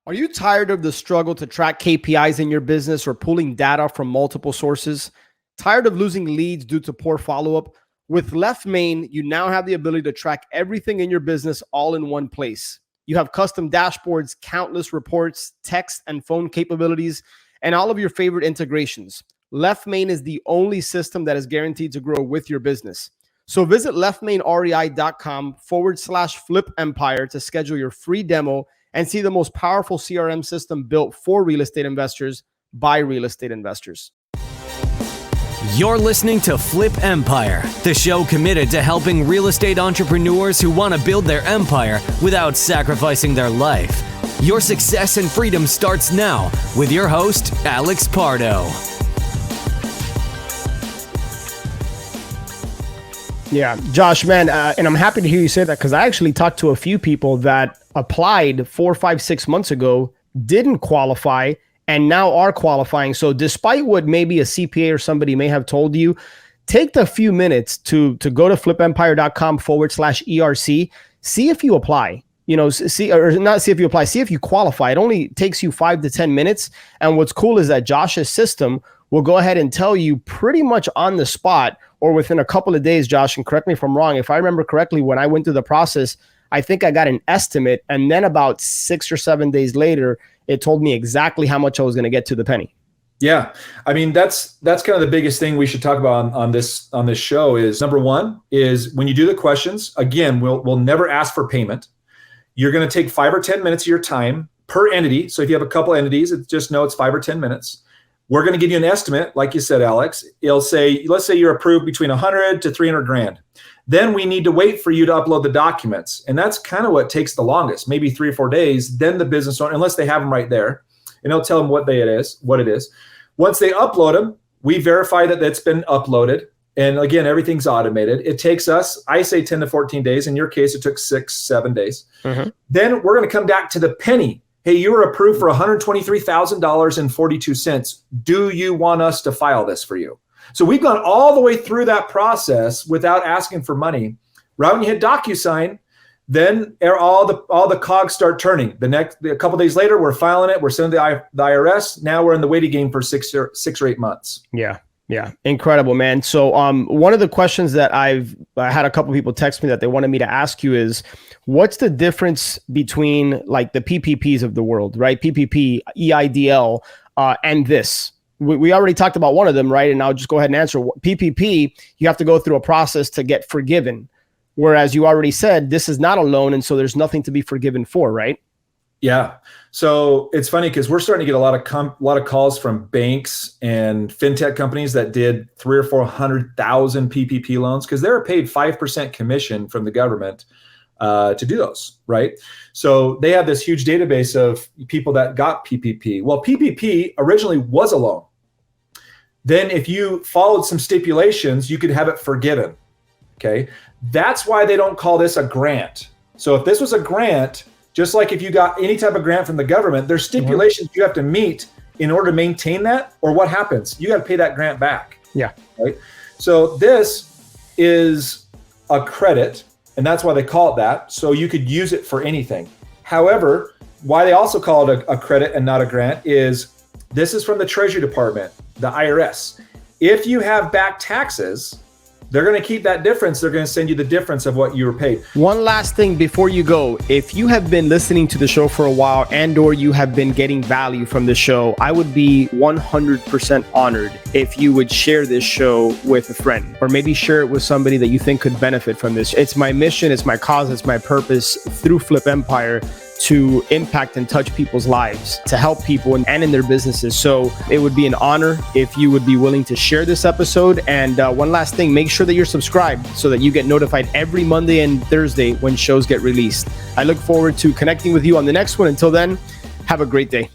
Are you tired of the struggle to track KPIs in your business or pulling data from multiple sources? Tired of losing leads due to poor follow-up? With Left Main, you now have the ability to track everything in your business all in one place. You have custom dashboards, countless reports, text and phone capabilities, and all of your favorite integrations. Left Main is the only system that is guaranteed to grow with your business. So visit leftmainrei.com/flip empire to schedule your free demo and see the most powerful CRM system built for real estate investors by real estate investors. You're listening to Flip Empire, the show committed to helping real estate entrepreneurs who want to build their empire without sacrificing their life. Your success and freedom starts now with your host, Alex Pardo. Yeah, Josh, man, and I'm happy to hear you say that because I actually talked to a few people that applied 4, 5, 6 months ago, didn't qualify, and now are qualifying. So despite what maybe a CPA or somebody may have told you, take the few minutes to go to flipempire.com/ERC, see if you apply. See if you apply, see if you qualify. It only takes you 5 to 10 minutes. And what's cool is that Josh's system will go ahead and tell you pretty much on the spot or within a couple of days, Josh, and correct me if I'm wrong. If I remember correctly, when I went through the process, I think I got an estimate. And then about 6 or 7 days later, it told me exactly how much I was going to get to the penny. Yeah. I mean, that's kind of the biggest thing we should talk about on this show is, number one is when you do the questions, again, we'll never ask for payment. You're going to take 5 or 10 minutes of your time per entity. So if you have a couple entities, just know it's 5 or 10 minutes. We're going to give you an estimate. Like you said, Alex, it'll say, let's say you're approved between 100 to 300 grand. Then we need to wait for you to upload the documents. And that's kind of what takes the longest, maybe 3 or 4 days. Then the business owner, unless they have them right there, and they'll tell them what it is. Once they upload them, we verify that it's been uploaded. And again, everything's automated. It takes us, I say 10 to 14 days. In your case, it took 6, 7 days. Mm-hmm. Then we're going to come back to the penny. Hey, you were approved for $123,000.42. Do you want us to file this for you? So we've gone all the way through that process without asking for money. Right when you hit DocuSign, then all the cogs start turning. A couple of days later, we're filing it. We're sending the IRS. Now we're in the waiting game for 6 or 8 months. Yeah. Incredible, man. So one of the questions that I had a couple of people text me that they wanted me to ask you is, what's the difference between like the PPPs of the world, right? PPP, EIDL, and this? We already talked about one of them, right? And I'll just go ahead and answer. PPP, you have to go through a process to get forgiven. Whereas you already said this is not a loan, and so there's nothing to be forgiven for, right? Yeah. So it's funny because we're starting to get a lot of calls from banks and fintech companies that did 300,000 or 400,000 PPP loans because they're paid 5% commission from the government to do those, right? So they have this huge database of people that got PPP. Well, PPP originally was a loan. Then if you followed some stipulations, you could have it forgiven. Okay. That's why they don't call this a grant. So if this was a grant, just like if you got any type of grant from the government, there's stipulations you have to meet in order to maintain that, or what happens? You got to pay that grant back. Yeah. Right. So this is a credit, and that's why they call it that. So you could use it for anything. However, why they also call it a credit and not a grant is this is from the Treasury Department, the IRS. If you have back taxes, they're going to keep that difference. They're going to send you the difference of what you were paid. One last thing before you go. If you have been listening to the show for a while and or you have been getting value from the show, I would be 100% honored if you would share this show with a friend, or maybe share it with somebody that you think could benefit from this. It's my mission, it's my cause, it's my purpose through Flip Empire to impact and touch people's lives, to help people and in their businesses. So it would be an honor if you would be willing to share this episode. And one last thing, make sure that you're subscribed so that you get notified every Monday and Thursday when shows get released. I look forward to connecting with you on the next one. Until then, have a great day.